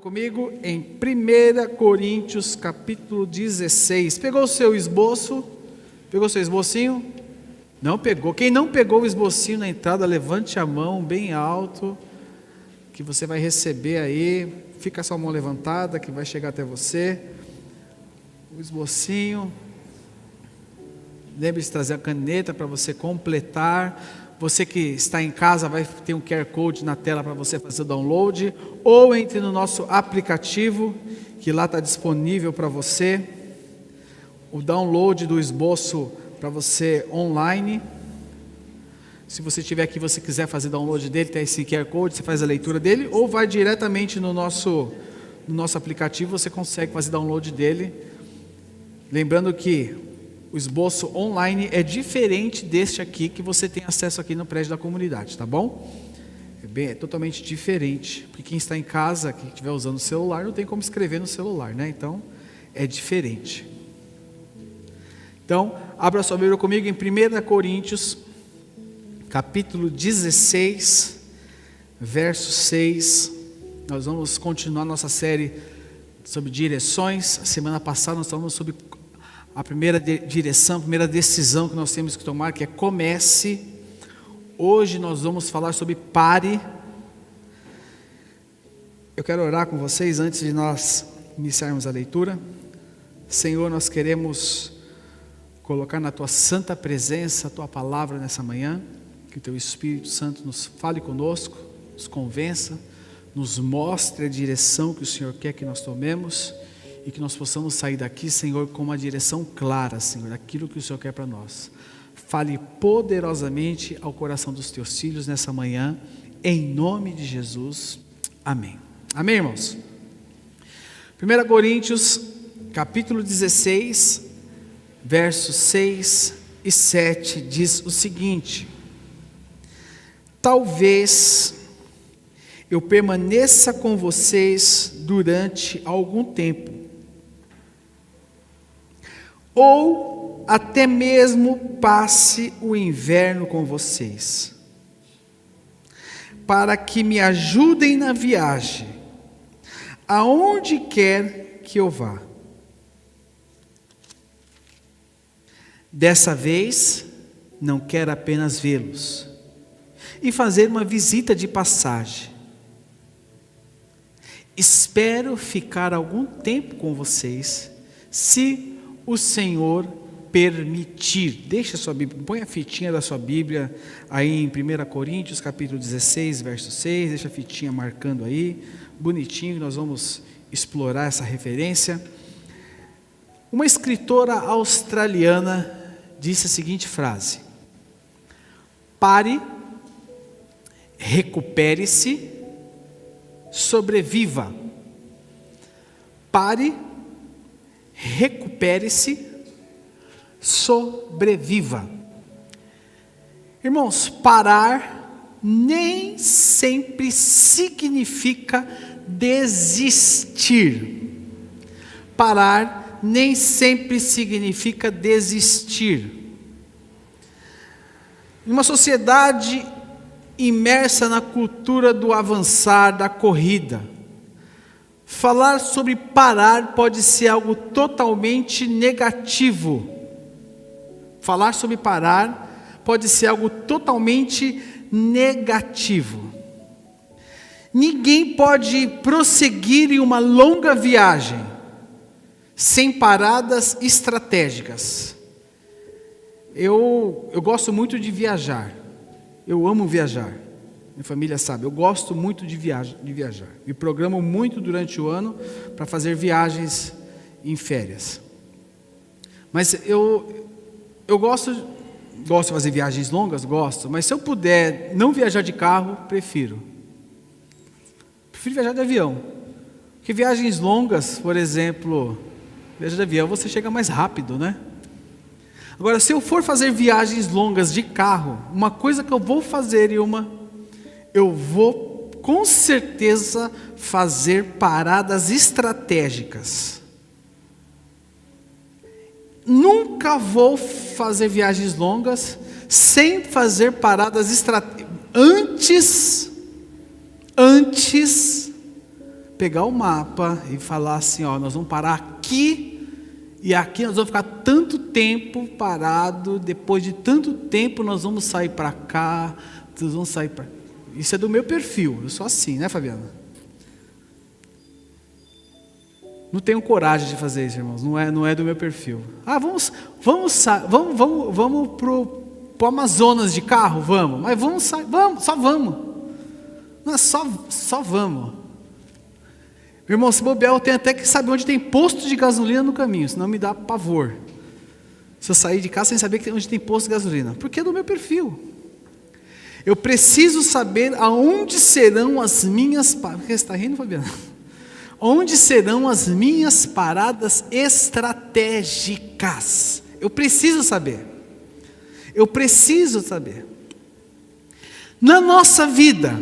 Comigo em 1 Coríntios capítulo 16. Pegou o seu esboço? Pegou o seu esbocinho? Não pegou. Quem não pegou o esbocinho na entrada, levante a mão bem alto, que você vai receber aí. Fica a sua mão levantada, que vai chegar até você. O esbocinho. Lembre-se de trazer a caneta para você completar. Você que está em casa vai ter um QR Code na tela para você fazer o download, ou entre no nosso aplicativo, que lá está disponível para você, o download do esboço para você online. Se você estiver aqui e você quiser fazer download dele, tem esse QR Code, você faz a leitura dele, ou vai diretamente no nosso aplicativo, você consegue fazer download dele. Lembrando que o esboço online é diferente deste aqui que você tem acesso aqui no prédio da comunidade, tá bom? É totalmente diferente, porque quem está em casa, quem estiver usando o celular, não tem como escrever no celular, né? Então, é diferente. Então, abra sua Bíblia comigo em 1 Coríntios, capítulo 16, verso 6. Nós vamos continuar nossa série sobre direções. A semana passada nós falamos sobre a primeira direção, a primeira decisão que nós temos que tomar, que é comece. Hoje nós vamos falar sobre pare. Eu quero orar com vocês antes de nós iniciarmos a leitura. Senhor, nós queremos colocar na Tua santa presença a Tua palavra nessa manhã, que o Teu Espírito Santo nos fale conosco, nos convença, nos mostre a direção que o Senhor quer que nós tomemos, e que nós possamos sair daqui, Senhor, com uma direção clara, Senhor, daquilo que o Senhor quer para nós. Fale poderosamente ao coração dos teus filhos nessa manhã, em nome de Jesus. Amém. Amém, irmãos? 1 Coríntios, capítulo 16, versos 6 e 7, diz o seguinte: talvez eu permaneça com vocês durante algum tempo, ou até mesmo passe o inverno com vocês, para que me ajudem na viagem, aonde quer que eu vá. Dessa vez, não quero apenas vê-los e fazer uma visita de passagem. Espero ficar algum tempo com vocês, se o Senhor permitir. Deixa a sua Bíblia, põe a fitinha da sua Bíblia aí em 1 Coríntios capítulo 16, verso 6, deixa a fitinha marcando aí, bonitinho, nós vamos explorar essa referência. Uma escritora australiana disse a seguinte frase: pare, recupere-se, sobreviva. Pare, recupere-se, sobreviva. Irmãos, parar nem sempre significa desistir. Parar nem sempre significa desistir. Em uma sociedade imersa na cultura do avançar, da corrida, falar sobre parar pode ser algo totalmente negativo. Falar sobre parar pode ser algo totalmente negativo. Ninguém pode prosseguir em uma longa viagem sem paradas estratégicas. Eu gosto muito de viajar. Eu amo viajar. Minha família sabe, eu gosto muito de viajar. Me programo muito durante o ano para fazer viagens em férias. Mas eu gosto de fazer viagens longas, gosto. Mas se eu puder não viajar de carro, prefiro. Prefiro viajar de avião. Porque viagens longas, por exemplo, viajar de avião, você chega mais rápido, né? Agora, se eu for fazer viagens longas de carro, uma coisa que eu vou fazer eu vou com certeza fazer paradas estratégicas. Nunca vou fazer viagens longas sem fazer paradas estratégicas. Antes pegar o mapa e falar assim, ó, nós vamos parar aqui, e aqui nós vamos ficar tanto tempo parado, depois de tanto tempo nós vamos sair para cá, nós vamos sair para... Isso é do meu perfil, eu sou assim, né, Fabiana? Não tenho coragem de fazer isso, irmãos, não é do meu perfil. Ah, vamos pro Amazonas de carro, vamos, mas vamos sair, só vamos. Não é só vamos. Irmão, se bobear, eu tenho até que saber onde tem posto de gasolina no caminho, senão me dá pavor. Se eu sair de casa sem saber onde tem posto de gasolina, porque é do meu perfil. Eu preciso saber aonde serão as minhas paradas. Por que você está rindo, Fabiana? Onde serão as minhas paradas estratégicas? Eu preciso saber. Eu preciso saber. Na nossa vida,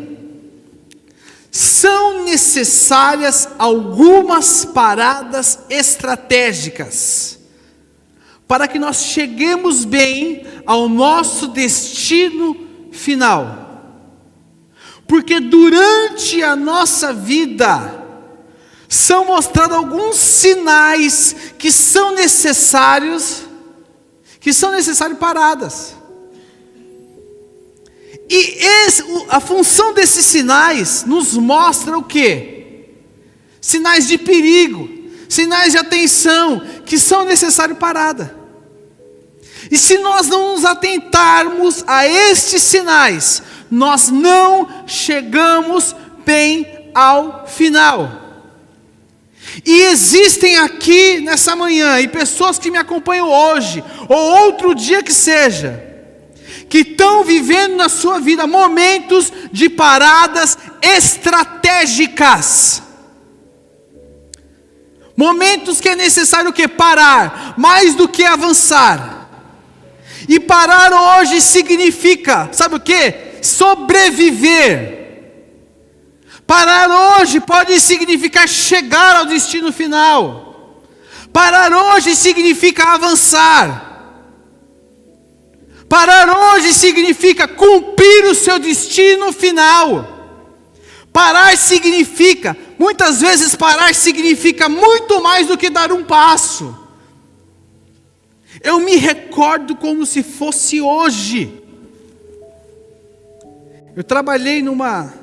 são necessárias algumas paradas estratégicas para que nós cheguemos bem ao nosso destino final. Porque durante a nossa vida são mostrados alguns sinais que são necessários paradas. E a função desses sinais nos mostra o quê? Sinais de perigo, sinais de atenção, que são necessários parada. E se nós não nos atentarmos a estes sinais, nós não chegamos bem ao final. E existem aqui nessa manhã, e pessoas que me acompanham hoje, ou outro dia que seja, que estão vivendo na sua vida momentos de paradas estratégicas. Momentos que é necessário o quê? Parar, mais do que avançar. E parar hoje significa, sabe o quê? Sobreviver. Parar hoje pode significar chegar ao destino final. Parar hoje significa avançar. Parar hoje significa cumprir o seu destino final. Parar significa, muitas vezes parar significa muito mais do que dar um passo. Eu me recordo como se fosse hoje. Eu trabalhei numa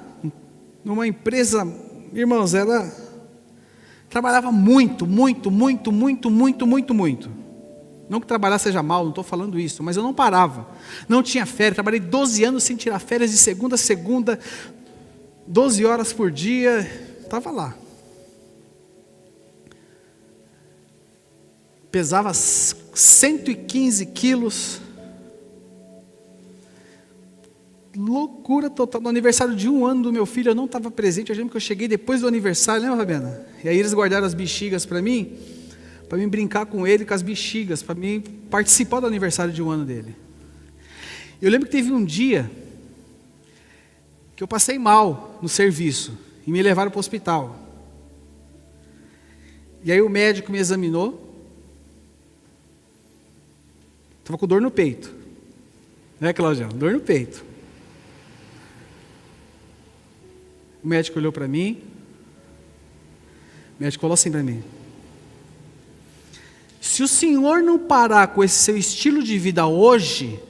empresa, irmãos, ela trabalhava muito. Não que trabalhar seja mal, não estou falando isso, mas eu não parava, não tinha férias, trabalhei 12 anos sem tirar férias, de segunda a segunda, 12 horas por dia, estava lá. Pesava 115 quilos, loucura total. No aniversário de 1 ano do meu filho, eu não estava presente, eu lembro que eu cheguei depois do aniversário, lembra, Fabiana? E aí eles guardaram as bexigas para mim brincar com ele, com as bexigas, para mim participar do aniversário de 1 ano dele. Eu lembro que teve um dia que eu passei mal no serviço e me levaram para o hospital. E aí o médico me examinou, estava com dor no peito, né, Claudião? Dor no peito. O médico olhou para mim, o médico falou assim para mim: se o senhor não parar com esse seu estilo de vida hoje,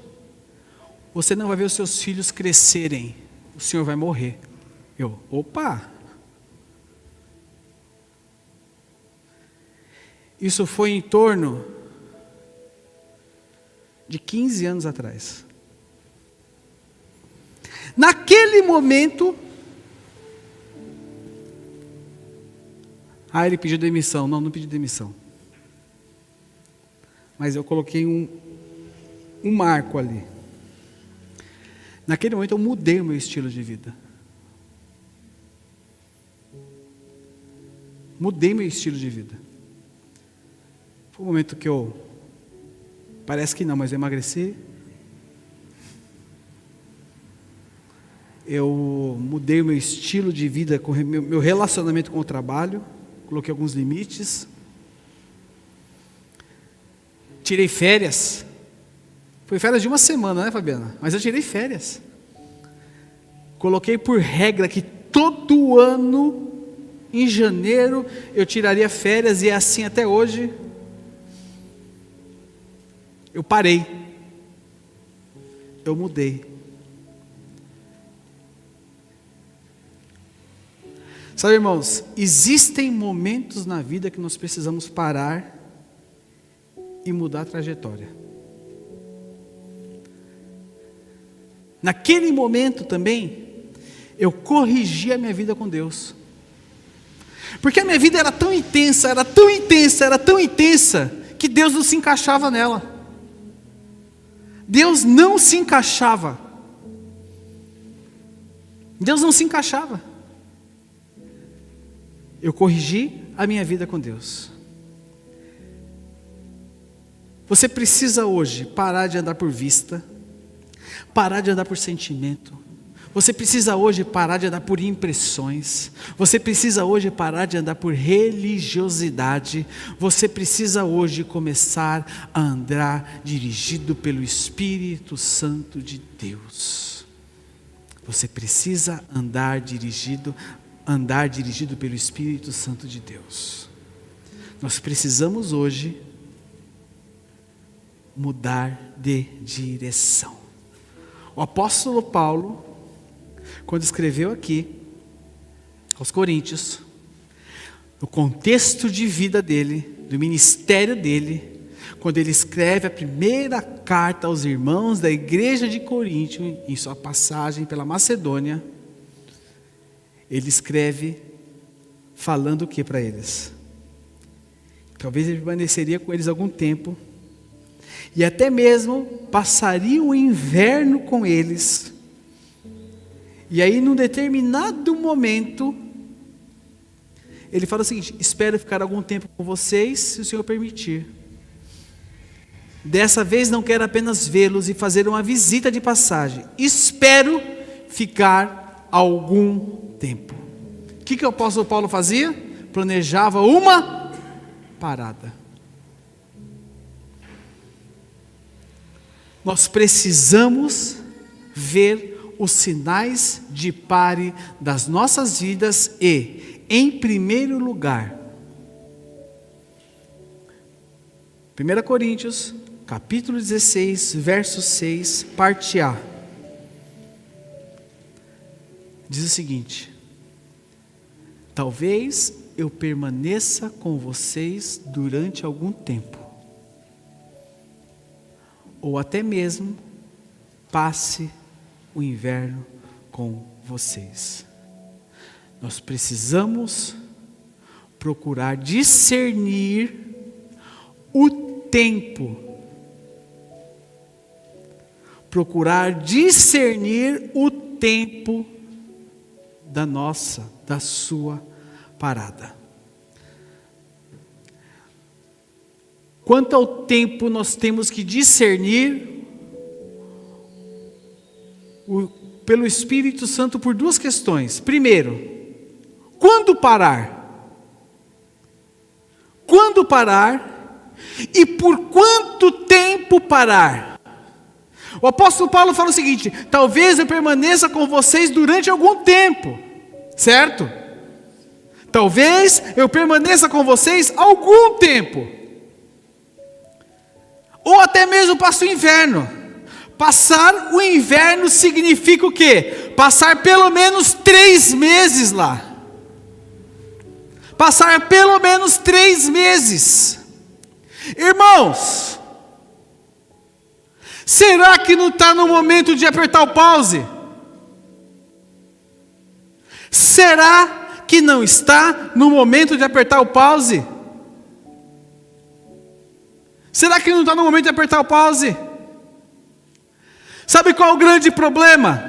você não vai ver os seus filhos crescerem, o senhor vai morrer. Eu, opa! Isso foi em torno de 15 anos atrás. Naquele momento, ele pediu demissão. Não pediu demissão. Mas eu coloquei um marco ali. Naquele momento eu mudei o meu estilo de vida. Mudei meu estilo de vida. Foi um momento que parece que não, mas eu emagreci. Eu mudei o meu estilo de vida, meu relacionamento com o trabalho. Coloquei alguns limites. Tirei férias. Foi férias de 1 semana, né, Fabiana? Mas eu tirei férias. Coloquei por regra que todo ano em janeiro eu tiraria férias, e é assim até hoje. Eu parei. Eu mudei. Sabe, irmãos, existem momentos na vida que nós precisamos parar e mudar a trajetória. Naquele momento também, eu corrigi a minha vida com Deus. Porque a minha vida era tão intensa, era tão intensa, era tão intensa, que Deus não se encaixava nela. Deus não se encaixava. Deus não se encaixava. Eu corrigi a minha vida com Deus. Você precisa hoje parar de andar por vista, parar de andar por sentimento. Você precisa hoje parar de andar por impressões. Você precisa hoje parar de andar por religiosidade. Você precisa hoje começar a andar dirigido pelo Espírito Santo de Deus. Você precisa andar dirigido pelo Espírito Santo de Deus. Nós precisamos hoje mudar de direção. O apóstolo Paulo, quando escreveu aqui aos Coríntios, no contexto de vida dele, do ministério dele, quando ele escreve a primeira carta aos irmãos da igreja de Corinto, em sua passagem pela Macedônia, ele escreve falando o que para eles? Talvez ele permaneceria com eles algum tempo, e até mesmo passaria o inverno com eles. E aí, num determinado momento, ele fala o seguinte: espero ficar algum tempo com vocês, se o Senhor permitir. Dessa vez não quero apenas vê-los e fazer uma visita de passagem. Espero ficar algum tempo. O que o apóstolo Paulo fazia? Planejava uma parada. Nós precisamos ver os sinais de pare das nossas vidas e, em primeiro lugar, 1 Coríntios, capítulo 16, verso 6, parte A, diz o seguinte: talvez eu permaneça com vocês durante algum tempo, ou até mesmo passe o inverno com vocês. Nós precisamos procurar discernir o tempo. Procurar discernir o tempo da sua parada. Quanto ao tempo, nós temos que discernir pelo Espírito Santo por duas questões. Primeiro, quando parar? Quando parar? E por quanto tempo parar? O apóstolo Paulo fala o seguinte: talvez eu permaneça com vocês durante algum tempo, certo? Talvez eu permaneça com vocês algum tempo, ou até mesmo passe o inverno. Passar o inverno significa o quê? Passar pelo menos 3 meses lá. Passar pelo menos 3 meses. Irmãos, será que não está no momento de apertar o pause? Será que não está no momento de apertar o pause? Será que não está no momento de apertar o pause? Sabe qual é o grande problema?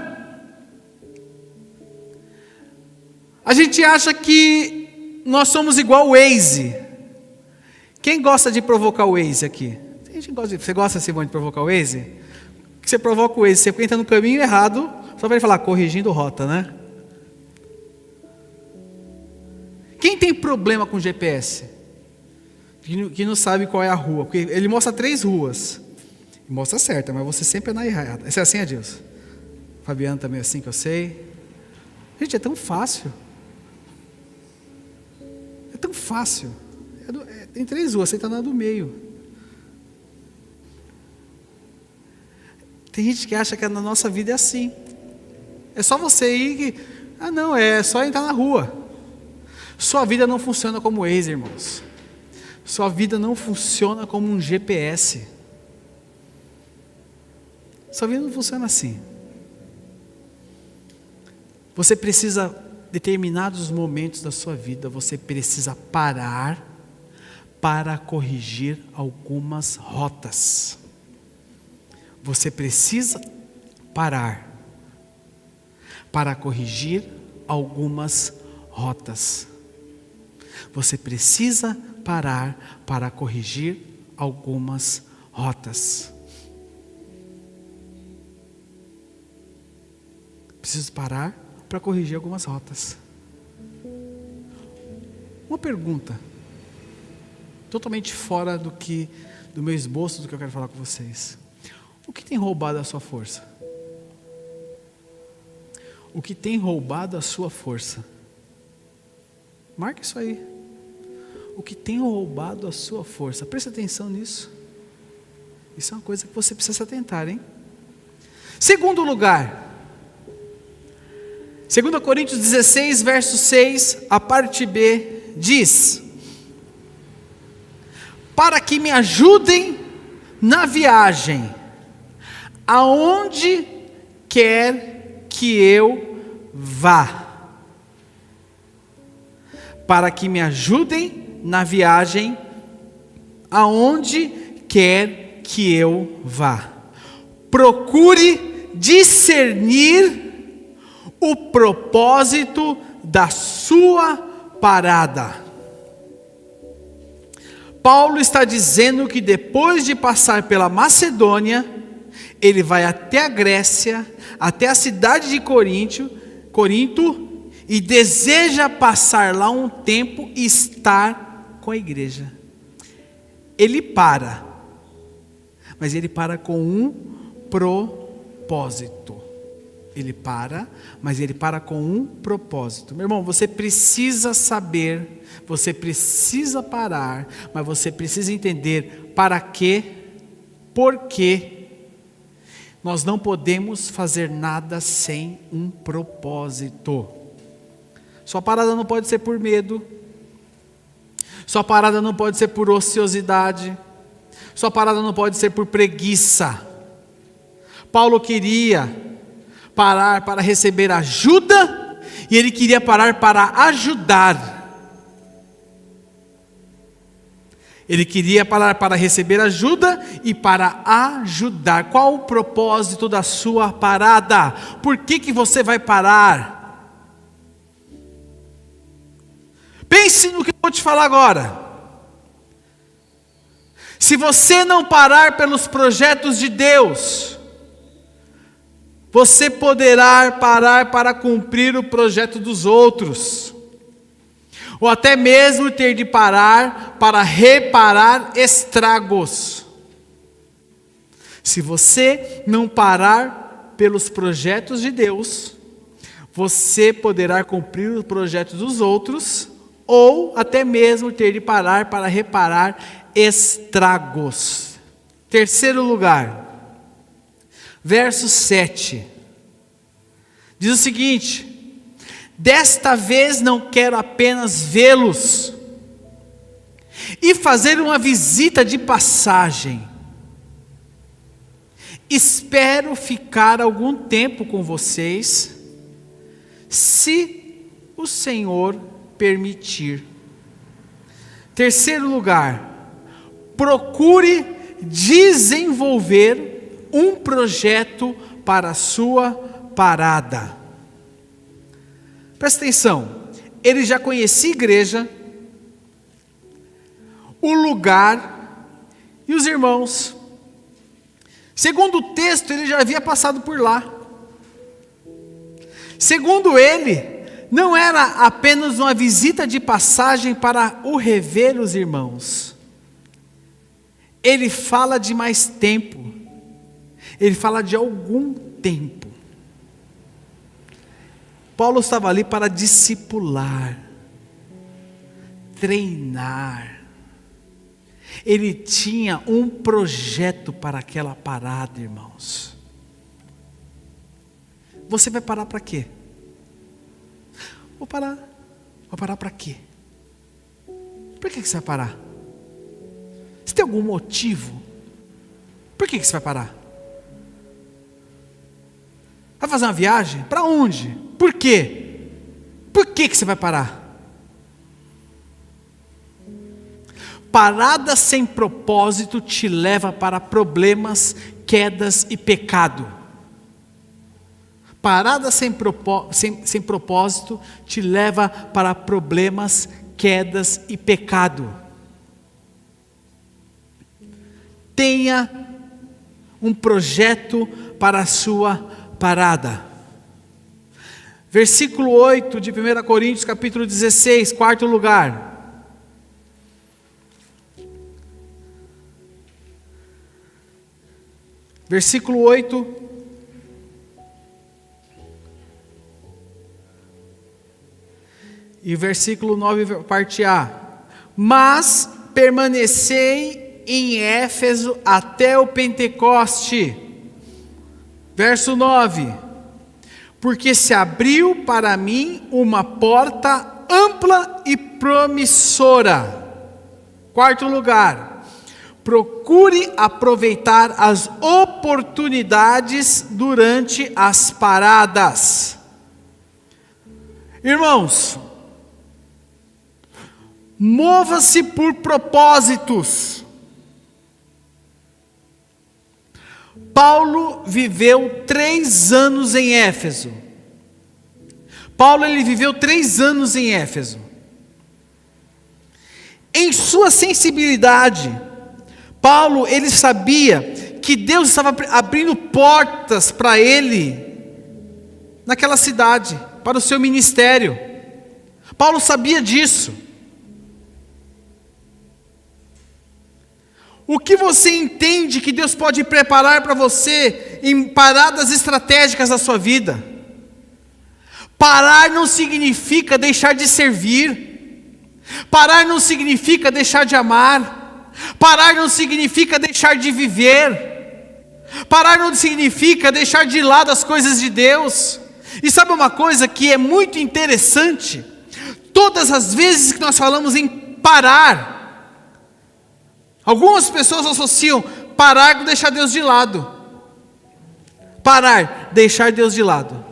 A gente acha que nós somos igual o Waze. Quem gosta de provocar o Waze aqui? Você gosta, Simone, de provocar o Waze? Você provoca o Waze, você entra no caminho errado, só para ele falar, corrigindo rota, né? Quem tem problema com GPS? Que não sabe qual é a rua, porque ele mostra 3 ruas. Mostra certa, mas você sempre é na errada. Essa é assim, Adilson? Fabiano também é assim, que eu sei. Gente, é tão fácil. fácil. Tem 3 ruas, você está na do meio. Tem gente que acha que na nossa vida é assim. É só você ir. Não, é só entrar na rua. Sua vida não funciona como Waze, irmãos. Sua vida não funciona como um GPS. Sua vida não funciona assim. Você precisa, determinados momentos da sua vida, você precisa parar para corrigir algumas rotas. Você precisa parar para corrigir algumas rotas. Você precisa parar para corrigir algumas rotas. Preciso parar para corrigir algumas rotas. Uma pergunta, totalmente fora do meu esboço, do que eu quero falar com vocês. O que tem roubado a sua força? O que tem roubado a sua força? Marque isso aí. O que tem roubado a sua força? Preste atenção nisso. Isso é uma coisa que você precisa se atentar, hein? Segundo lugar, 2 Coríntios 16, verso 6, a parte B, diz: para que me ajudem na viagem, aonde quer que eu vá. Para que me ajudem na viagem, aonde quer que eu vá. Procure discernir o propósito da sua parada. Paulo está dizendo que depois de passar pela Macedônia, ele vai até a Grécia, até a cidade de Corinto, e deseja passar lá um tempo e estar com a igreja. Ele para, mas ele para com um propósito. Ele para, mas ele para com um propósito. Meu irmão, você precisa saber, você precisa parar, mas você precisa entender para quê, por quê. Nós não podemos fazer nada sem um propósito. Sua parada não pode ser por medo. Sua parada não pode ser por ociosidade. Sua parada não pode ser por preguiça. Paulo queria parar para receber ajuda, e ele queria parar para ajudar. Ele queria parar para receber ajuda e para ajudar. Qual o propósito da sua parada? Por que você vai parar? Pense no que eu vou te falar agora. Se você não parar pelos projetos de Deus, você poderá parar para cumprir o projeto dos outros, ou até mesmo ter de parar para reparar estragos. Se você não parar pelos projetos de Deus, você poderá cumprir o projeto dos outros, ou até mesmo ter de parar para reparar estragos. Terceiro lugar, verso 7, diz o seguinte: desta vez não quero apenas vê-los e fazer uma visita de passagem. Espero ficar algum tempo com vocês, se o Senhor permitir. Terceiro lugar, procure desenvolver um projeto para a sua parada. Presta atenção, ele já conhecia a igreja, o lugar e os irmãos. Segundo o texto, ele já havia passado por lá. Segundo ele, não era apenas uma visita de passagem para o rever os irmãos. Ele fala de mais tempo. Ele fala de algum tempo. Paulo estava ali para discipular, treinar. Ele tinha um projeto para aquela parada, irmãos. Você vai parar para quê? Vou parar. Vou parar para quê? Por que você vai parar? Você tem algum motivo? Por que você vai parar? Vai fazer uma viagem? Para onde? Por quê? Por que você vai parar? Parada sem propósito te leva para problemas, quedas e pecado. Parada sem propósito te leva para problemas, quedas e pecado. Tenha um projeto para a sua parada. Versículo 8 de 1 Coríntios capítulo 16, quarto lugar. Versículo 8. E versículo 9, parte A. Mas permanecei em Éfeso até o Pentecoste. Verso 9. Porque se abriu para mim uma porta ampla e promissora. Quarto lugar. Procure aproveitar as oportunidades durante as paradas. Irmãos, mova-se por propósitos. Paulo viveu 3 anos em Éfeso. Ele viveu 3 anos em Éfeso. Em sua sensibilidade, Paulo, ele sabia que Deus estava abrindo portas para ele, naquela cidade, para o seu ministério. Paulo sabia disso. O que você entende que Deus pode preparar para você em paradas estratégicas da sua vida? Parar não significa deixar de servir. Parar não significa deixar de amar. Parar não significa deixar de viver. Parar não significa deixar de lado as coisas de Deus. E sabe uma coisa que é muito interessante? Todas as vezes que nós falamos em parar, algumas pessoas associam parar com deixar Deus de lado. Parar, deixar Deus de lado.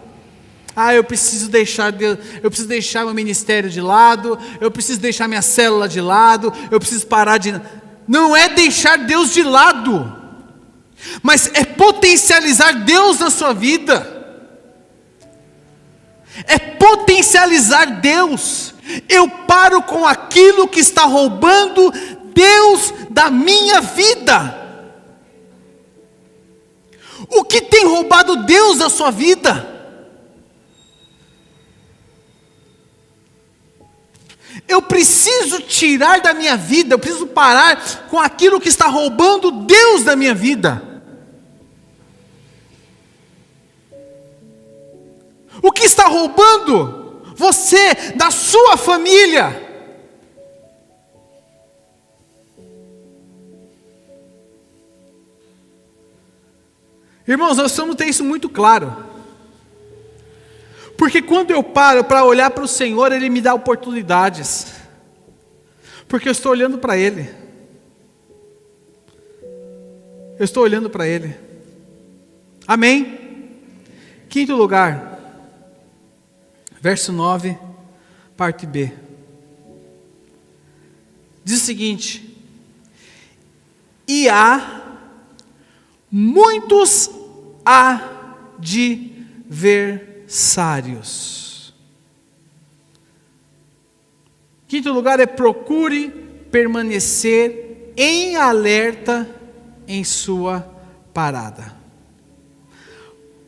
Eu preciso deixar Deus, eu preciso deixar meu ministério de lado, eu preciso deixar minha célula de lado, eu preciso parar de... Não é deixar Deus de lado, mas é potencializar Deus na sua vida. É potencializar Deus. Eu paro com aquilo que está roubando Deus da minha vida. O que tem roubado Deus da sua vida? Eu preciso tirar da minha vida, eu preciso parar com aquilo que está roubando Deus da minha vida. O que está roubando você da sua família? Irmãos, nós precisamos ter isso muito claro. Porque quando eu paro para olhar para o Senhor, Ele me dá oportunidades. Porque eu estou olhando para Ele. Eu estou olhando para Ele. Amém? Quinto lugar. Verso 9, parte B. Diz o seguinte: e há muitos adversários. Quinto lugar é procure permanecer em alerta em sua parada.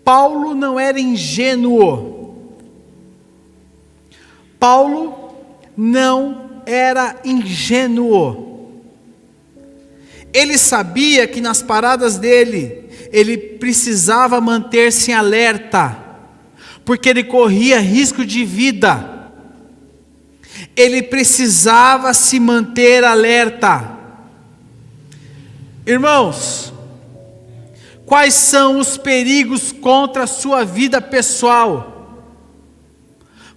Paulo não era ingênuo. Paulo não era ingênuo. Ele sabia que nas paradas dele, ele precisava manter-se em alerta, porque ele corria risco de vida. Ele precisava se manter alerta. Irmãos, quais são os perigos contra a sua vida pessoal?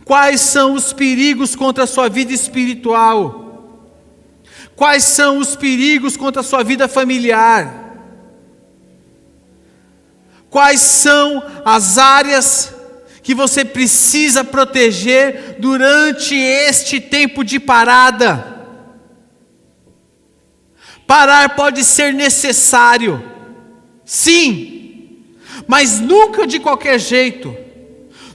Quais são os perigos contra a sua vida espiritual? Quais são os perigos contra a sua vida familiar? Quais são as áreas que você precisa proteger durante este tempo de parada? Parar pode ser necessário, sim, mas nunca de qualquer jeito,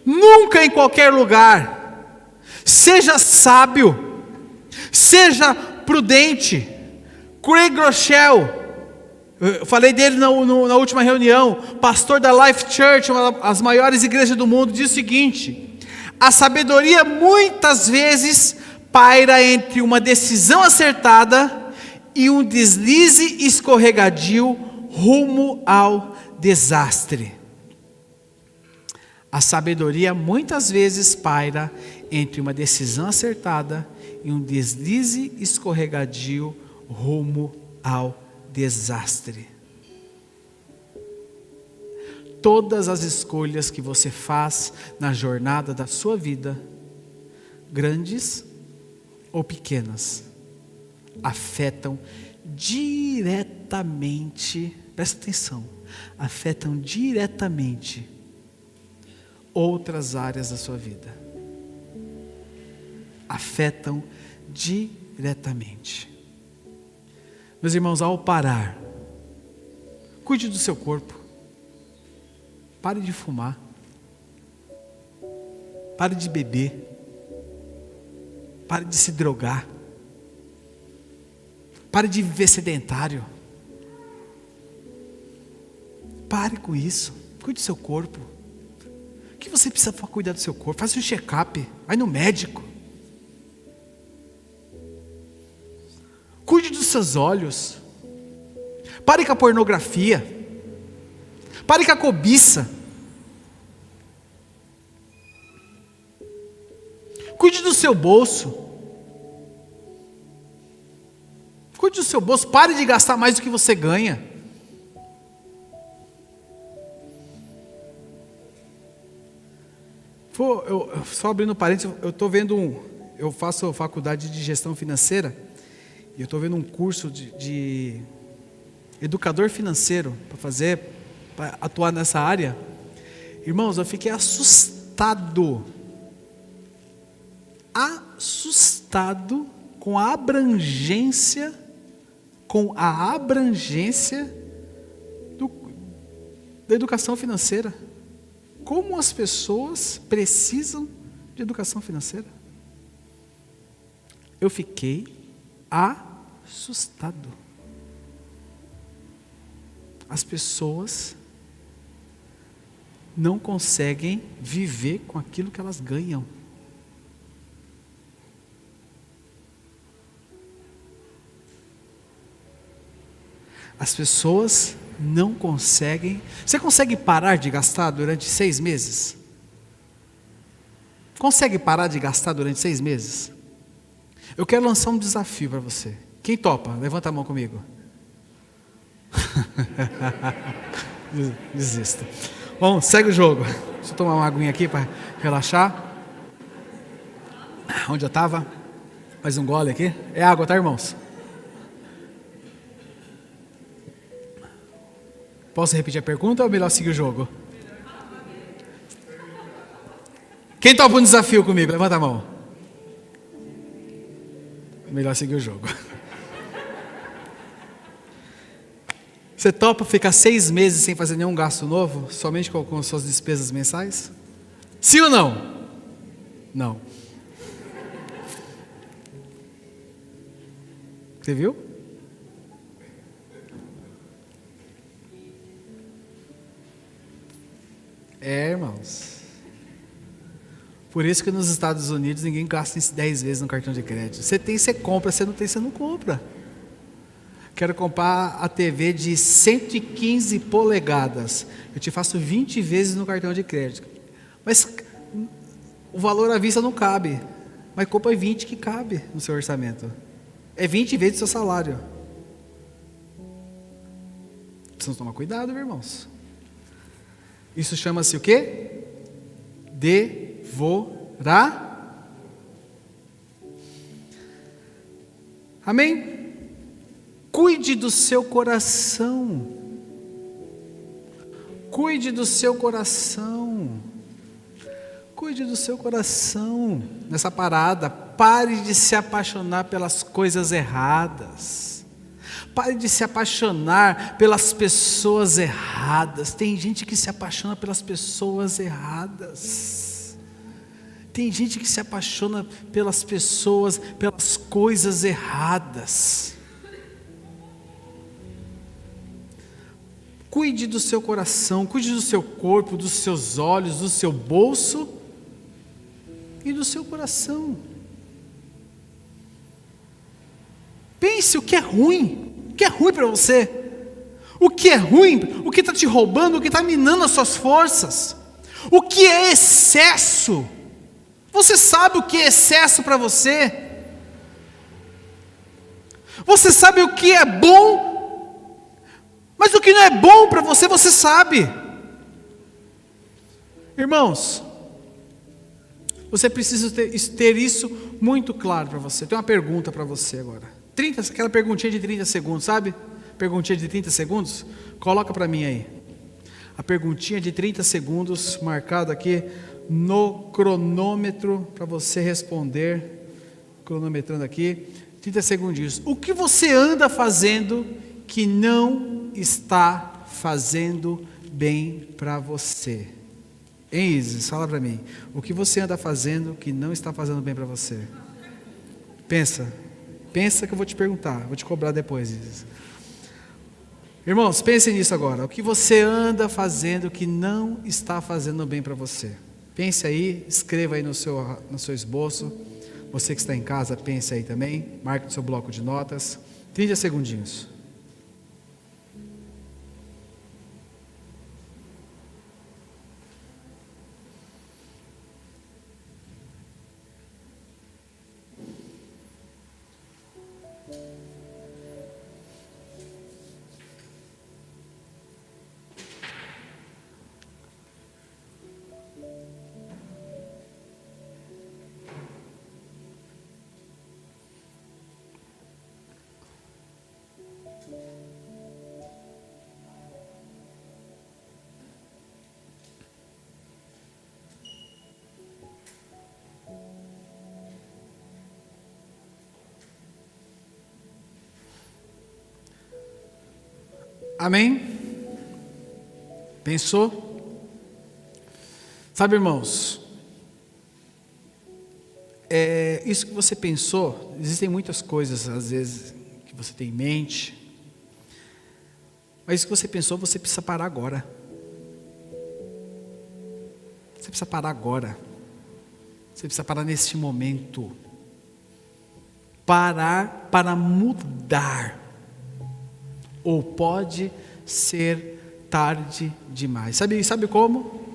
nunca em qualquer lugar. Seja sábio, seja prudente. Craig Groeschel, eu falei dele na última reunião, pastor da Life Church, uma das maiores igrejas do mundo, diz o seguinte: a sabedoria muitas vezes paira entre uma decisão acertada e um deslize escorregadio rumo ao desastre. A sabedoria muitas vezes paira entre uma decisão acertada e um deslize escorregadio rumo ao desastre. Todas as escolhas que você faz na jornada da sua vida, grandes ou pequenas, afetam diretamente, presta atenção, afetam diretamente outras áreas da sua vida. Afetam diretamente. Meus irmãos, ao parar, cuide do seu corpo. Pare de fumar. Pare de beber. Pare de se drogar. Pare de viver sedentário. Pare com isso. Cuide do seu corpo. O que você precisa para cuidar do seu corpo? Faça um check-up. Vai no médico. Cuide dos seus olhos. Pare com a pornografia. Pare com a cobiça. Cuide do seu bolso. Cuide do seu bolso. Pare de gastar mais do que você ganha. Só abrindo parênteses, eu faço faculdade de gestão financeira. E eu estou vendo um curso de educador financeiro para atuar nessa área. Irmãos, eu fiquei assustado com a abrangência da educação financeira. Como as pessoas precisam de educação financeira. Eu fiquei assustado. As pessoas não conseguem viver com aquilo que elas ganham. As pessoas não conseguem. Você consegue parar de gastar durante 6 meses? Consegue parar de gastar durante 6 meses? Eu quero lançar um desafio para você. Quem topa? Levanta a mão comigo. Desista. Bom, segue o jogo. Deixa eu tomar uma aguinha aqui para relaxar. Onde eu estava? Mais um gole aqui. É água, tá, irmãos? Posso repetir a pergunta ou é melhor seguir o jogo? Quem topa um desafio comigo? Levanta a mão. Melhor seguir o jogo. Você topa ficar 6 meses sem fazer nenhum gasto novo? Somente com suas despesas mensais? Sim ou não? Não. Você viu? Irmãos. Por isso que nos Estados Unidos ninguém gasta 10 vezes no cartão de crédito. Você tem, você compra. Você não tem, você não compra. Quero comprar a TV de 115 polegadas. Eu te faço 20 vezes no cartão de crédito. Mas o valor à vista não cabe. Mas compra 20 que cabe no seu orçamento. É 20 vezes o seu salário. Precisamos tomar cuidado, meus irmãos. Isso chama-se o quê? Devorar. Amém? Cuide do seu coração. Cuide do seu coração. Cuide do seu coração nessa parada. Pare de se apaixonar pelas coisas erradas. Pare de se apaixonar pelas pessoas erradas. Tem gente que se apaixona pelas pessoas erradas. Tem gente que se apaixona pelas pessoas, pelas coisas erradas. Cuide do seu coração, cuide do seu corpo, dos seus olhos, do seu bolso e do seu coração. Pense o que é ruim para você. O que é ruim, o que está te roubando, o que está minando as suas forças. O que é excesso. Você sabe o que é excesso para você? Você sabe o que é bom? Mas o que não é bom para você, você sabe. Irmãos, você precisa ter isso muito claro para você. Tem uma pergunta para você agora. Aquela perguntinha de 30 segundos, sabe? Perguntinha de 30 segundos? Coloca para mim aí. A perguntinha de 30 segundos, marcada aqui no cronômetro, para você responder. Cronometrando aqui. 30 segundinhos. O que você anda fazendo que não está fazendo bem para você? Hein, Isis? Fala para mim. O que você anda fazendo que não está fazendo bem para você? Pensa que eu vou te perguntar, vou te cobrar depois, Isis. Irmãos, pensem nisso agora. O que você anda fazendo que não está fazendo bem para você? Pense aí, escreva aí no seu esboço. Você que está em casa, pense aí também. Marque no seu bloco de notas. 30 segundinhos. Amém? Pensou? Sabe, irmãos, isso que você pensou, existem muitas coisas às vezes que você tem em mente, mas isso que você pensou, você precisa parar agora. Você precisa parar agora. Você precisa parar neste momento. Parar para mudar. Ou pode ser tarde demais. Sabe como?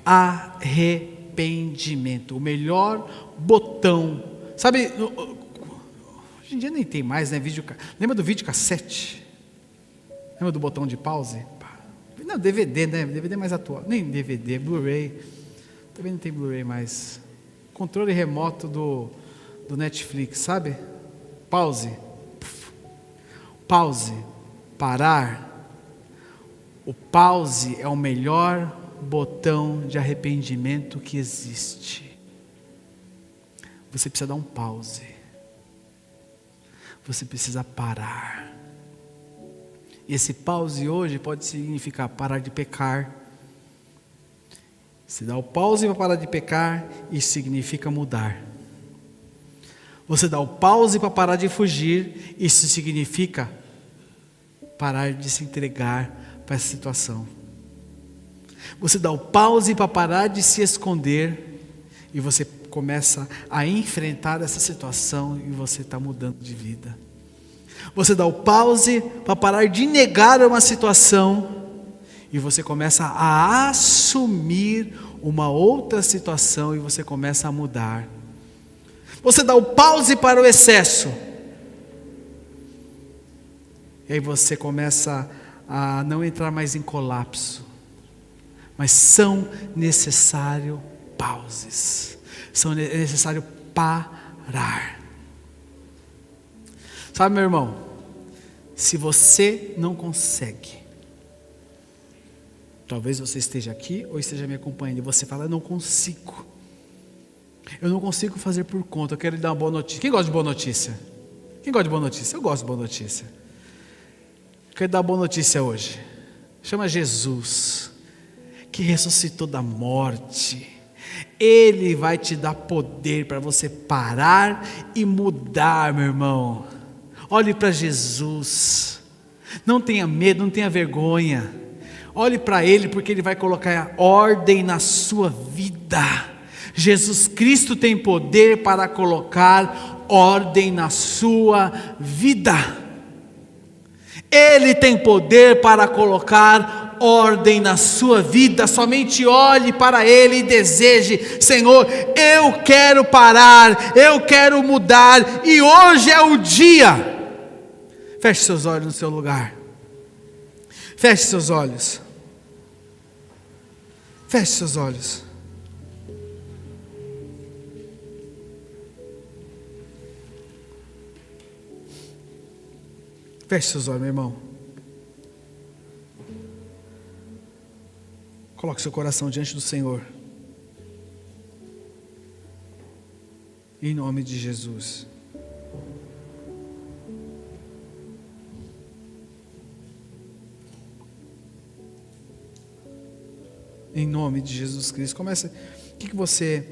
Arrependimento. O melhor botão. Sabe, hoje em dia nem tem mais, né? Lembra do videocassete? Lembra do botão de pause? Não, DVD, né? DVD mais atual. Nem DVD, Blu-ray. Também não tem Blu-ray mais. Controle remoto do Netflix, sabe? Pause. Pause, parar. O pause é o melhor botão de arrependimento que existe. Você precisa dar um pause. Você precisa parar. E esse pause hoje pode significar parar de pecar. Se dá o pause para parar de pecar, isso significa mudar. Você dá o pause para parar de fugir, isso significa parar de se entregar para essa situação. Você dá o pause para parar de se esconder, e você começa a enfrentar essa situação, e você está mudando de vida. Você dá o pause para parar de negar uma situação, e você começa a assumir uma outra situação, e você começa a mudar. Você dá o pause para o excesso. E aí você começa a não entrar mais em colapso. Mas são necessários pauses. É necessário parar. Sabe, meu irmão? Se você não consegue, talvez você esteja aqui ou esteja me acompanhando e você fala: eu não consigo fazer por conta, eu quero lhe dar uma boa notícia. Quem gosta de boa notícia? Quem gosta de boa notícia? Eu gosto de boa notícia. Eu quero dar uma boa notícia hoje. Chama Jesus, que ressuscitou da morte. Ele vai te dar poder para você parar e mudar, meu irmão. Olhe para Jesus, não tenha medo, não tenha vergonha. Olhe para Ele, porque Ele vai colocar ordem na sua vida. Jesus Cristo tem poder para colocar ordem na sua vida. Ele tem poder para colocar ordem na sua vida. Somente olhe para Ele e deseje: Senhor, eu quero parar, eu quero mudar, e hoje é o dia. Feche seus olhos no seu lugar. Feche seus olhos. Feche seus olhos. Feche seus olhos, meu irmão. Coloque seu coração diante do Senhor. Em nome de Jesus. Em nome de Jesus Cristo. Começa. O que você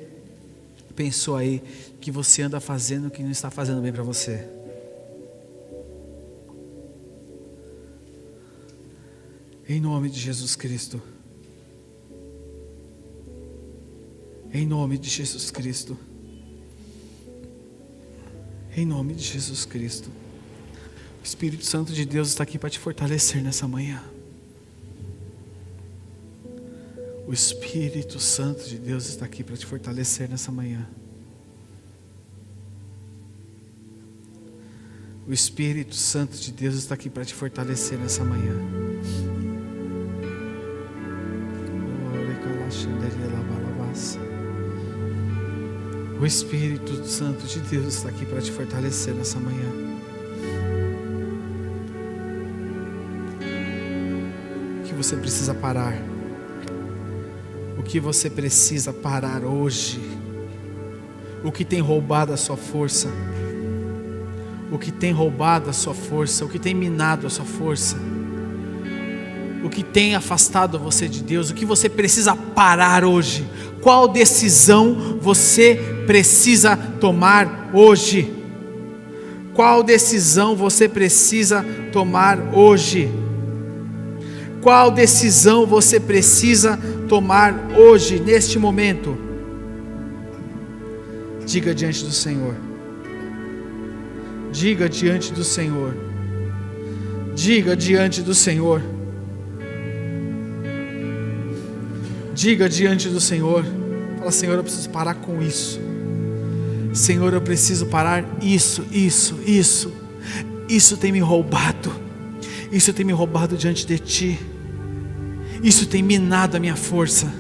pensou aí que você anda fazendo que não está fazendo bem para você? Em nome de Jesus Cristo. Em nome de Jesus Cristo. Em nome de Jesus Cristo. O Espírito Santo de Deus está aqui para te fortalecer nessa manhã. O Espírito Santo de Deus está aqui para te fortalecer nessa manhã. O Espírito Santo de Deus está aqui para te fortalecer nessa manhã. O Espírito Santo de Deus está aqui para te fortalecer nessa manhã. O que você precisa parar? O que você precisa parar hoje? O que tem roubado a sua força? O que tem roubado a sua força? O que tem minado a sua força? O que tem afastado você de Deus? O que você precisa parar hoje? Qual decisão você precisa tomar hoje? Qual decisão você precisa tomar hoje? Qual decisão você precisa tomar hoje, neste momento? Diga diante do Senhor. Diga diante do Senhor. Diga diante do Senhor. Diga diante do Senhor. Fala: Senhor, eu preciso parar com isso. Senhor, eu preciso parar isso. Isso tem me roubado. Isso tem me roubado diante de Ti. Isso tem minado a minha força.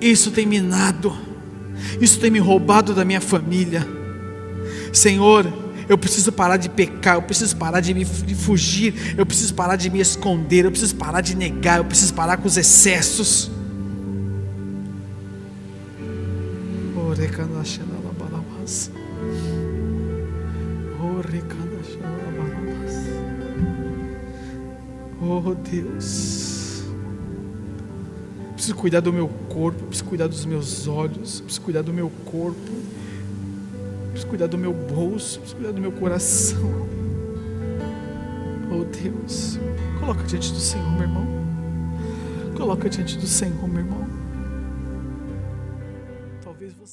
Isso tem minado. Isso tem me roubado da minha família. Senhor, eu preciso parar de pecar. Eu preciso parar de fugir. Eu preciso parar de me esconder. Eu preciso parar de negar. Eu preciso parar com os excessos. Oh Deus, preciso cuidar do meu corpo, preciso cuidar dos meus olhos, preciso cuidar do meu corpo, preciso cuidar do meu bolso, preciso cuidar do meu coração. Oh Deus, coloca diante do Senhor, meu irmão. Coloca diante do Senhor, meu irmão.